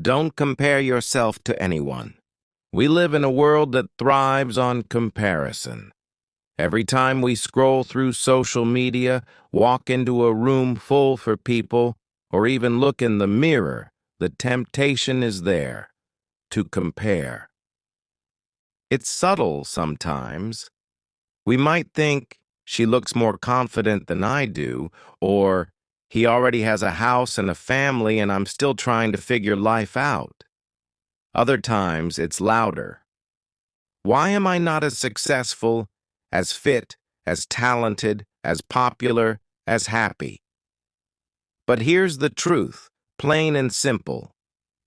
Don't compare yourself to anyone. We live in a world that thrives on comparison. Every time we scroll through social media, walk into a room full for people, or even look in the mirror, the temptation is there to compare. It's subtle sometimes. We might think, she looks more confident than I do, or he already has a house and a family and I'm still trying to figure life out. Other times, it's louder. Why am I not as successful, as fit, as talented, as popular, as happy? But here's the truth, plain and simple.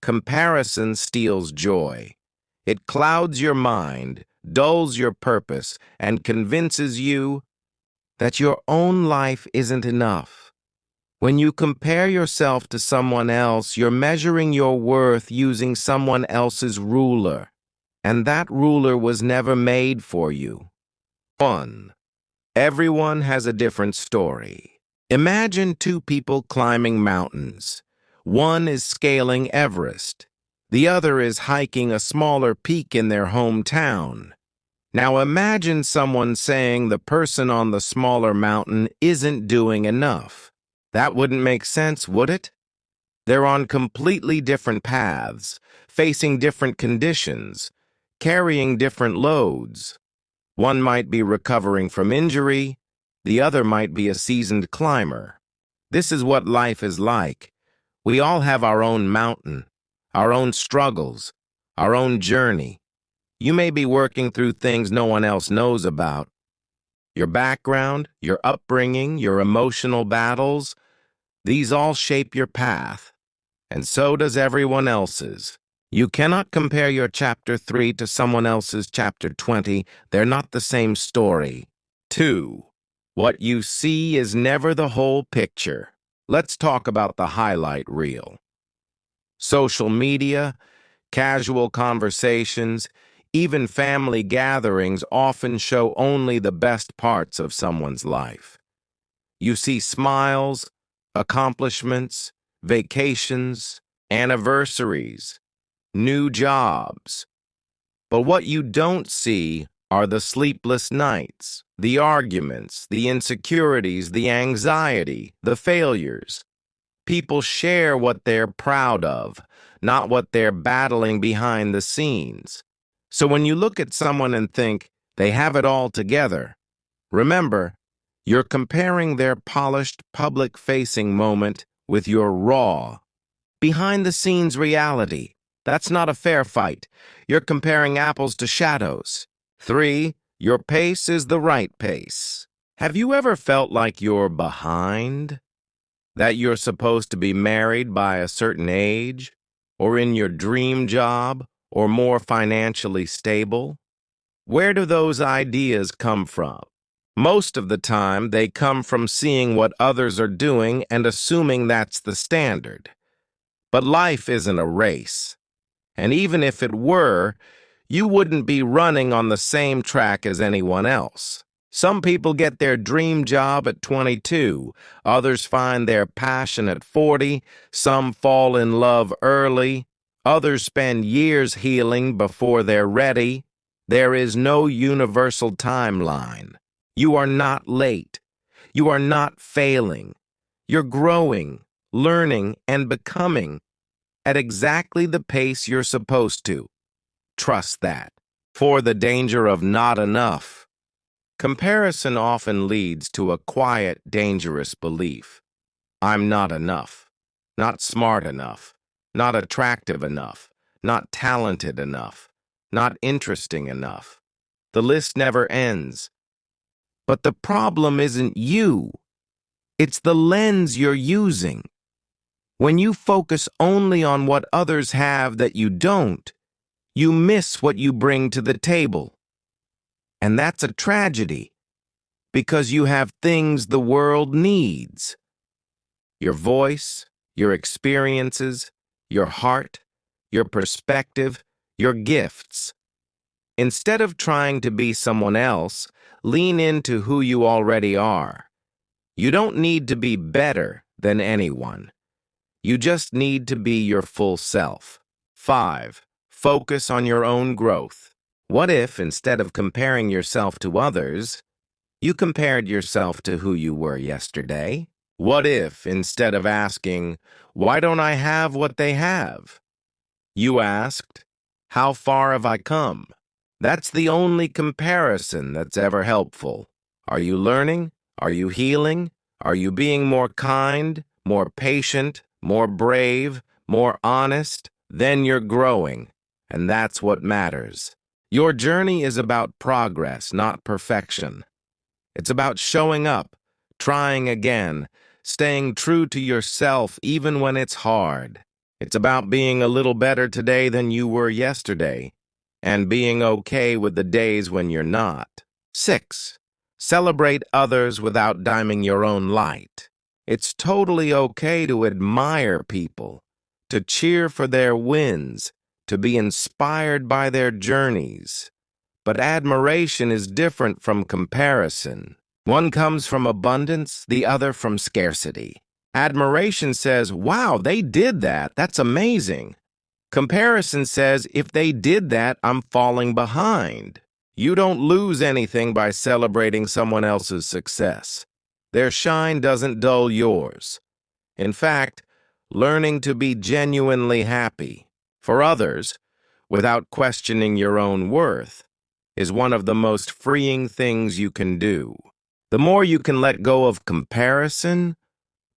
Comparison steals joy. It clouds your mind, dulls your purpose, and convinces you that your own life isn't enough. When you compare yourself to someone else, you're measuring your worth using someone else's ruler, and that ruler was never made for you. 1. Everyone has a different story. Imagine two people climbing mountains. One is scaling Everest. The other is hiking a smaller peak in their hometown. Now imagine someone saying the person on the smaller mountain isn't doing enough. That wouldn't make sense, would it? They're on completely different paths, facing different conditions, carrying different loads. One might be recovering from injury, the other might be a seasoned climber. This is what life is like. We all have our own mountain, our own struggles, our own journey. You may be working through things no one else knows about. Your background, your upbringing, your emotional battles, these all shape your path, and so does everyone else's. You cannot compare your chapter 3 to someone else's chapter 20. They're not the same story. 2. What you see is never the whole picture. Let's talk about the highlight reel. Social media, casual conversations, even family gatherings often show only the best parts of someone's life. You see smiles, accomplishments, vacations, anniversaries, new jobs. But what you don't see are the sleepless nights, the arguments, the insecurities, the anxiety, the failures. People share what they're proud of, not what they're battling behind the scenes. So when you look at someone and think they have it all together, remember, you're comparing their polished, public-facing moment with your raw, behind-the-scenes reality. That's not a fair fight. You're comparing apples to shadows. 3. Your pace is the right pace. Have you ever felt like you're behind? That you're supposed to be married by a certain age, or in your dream job, or more financially stable? Where do those ideas come from? Most of the time, they come from seeing what others are doing and assuming that's the standard. But life isn't a race. And even if it were, you wouldn't be running on the same track as anyone else. Some people get their dream job at 22, others find their passion at 40, some fall in love early, others spend years healing before they're ready. There is no universal timeline. You are not late. You are not failing. You're growing, learning, and becoming at exactly the pace you're supposed to. Trust that. For the danger of not enough. Comparison often leads to a quiet, dangerous belief. I'm not enough. Not smart enough. Not attractive enough. Not talented enough. Not interesting enough. The list never ends. But the problem isn't you. It's the lens you're using. When you focus only on what others have that you don't, you miss what you bring to the table. And that's a tragedy, because you have things the world needs. Your voice, your experiences, your heart, your perspective, your gifts. Instead of trying to be someone else, lean into who you already are. You don't need to be better than anyone. You just need to be your full self. 5. Focus on your own growth. What if, instead of comparing yourself to others, you compared yourself to who you were yesterday? What if, instead of asking, "Why don't I have what they have?" you asked, "How far have I come?" That's the only comparison that's ever helpful. Are you learning? Are you healing? Are you being more kind, more patient, more brave, more honest? Then you're growing, and that's what matters. Your journey is about progress, not perfection. It's about showing up, trying again, staying true to yourself even when it's hard. It's about being a little better today than you were yesterday, and being okay with the days when you're not. 6. Celebrate others without dimming your own light. It's totally okay to admire people, to cheer for their wins, to be inspired by their journeys. But admiration is different from comparison. One comes from abundance, the other from scarcity. Admiration says, "Wow, they did that. That's amazing." Comparison says, "If they did that, I'm falling behind." You don't lose anything by celebrating someone else's success. Their shine doesn't dull yours. In fact, learning to be genuinely happy for others without questioning your own worth is one of the most freeing things you can do. The more you can let go of comparison,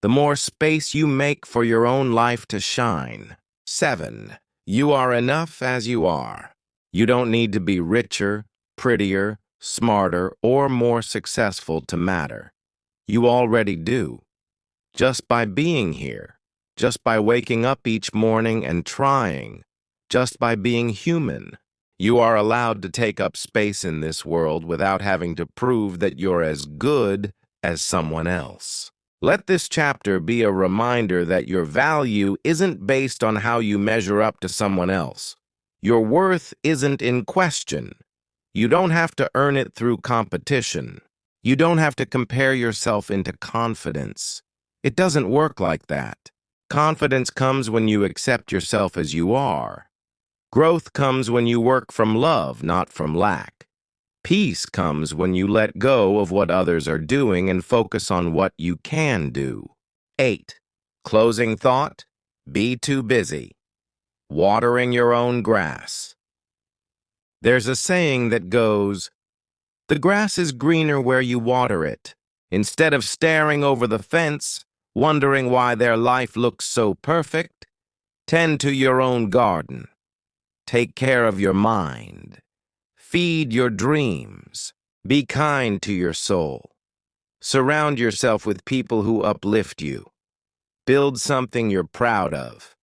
the more space you make for your own life to shine. 7. You are enough as you are. You don't need to be richer, prettier, smarter, or more successful to matter. You already do. Just by being here, just by waking up each morning and trying, just by being human, you are allowed to take up space in this world without having to prove that you're as good as someone else. Let this chapter be a reminder that your value isn't based on how you measure up to someone else. Your worth isn't in question. You don't have to earn it through competition. You don't have to compare yourself into confidence. It doesn't work like that. Confidence comes when you accept yourself as you are. Growth comes when you work from love, not from lack. Peace comes when you let go of what others are doing and focus on what you can do. 8. Closing thought: be too busy. Watering your own grass. There's a saying that goes, "The grass is greener where you water it." Instead of staring over the fence, wondering why their life looks so perfect, tend to your own garden. Take care of your mind. Feed your dreams. Be kind to your soul. Surround yourself with people who uplift you. Build something you're proud of.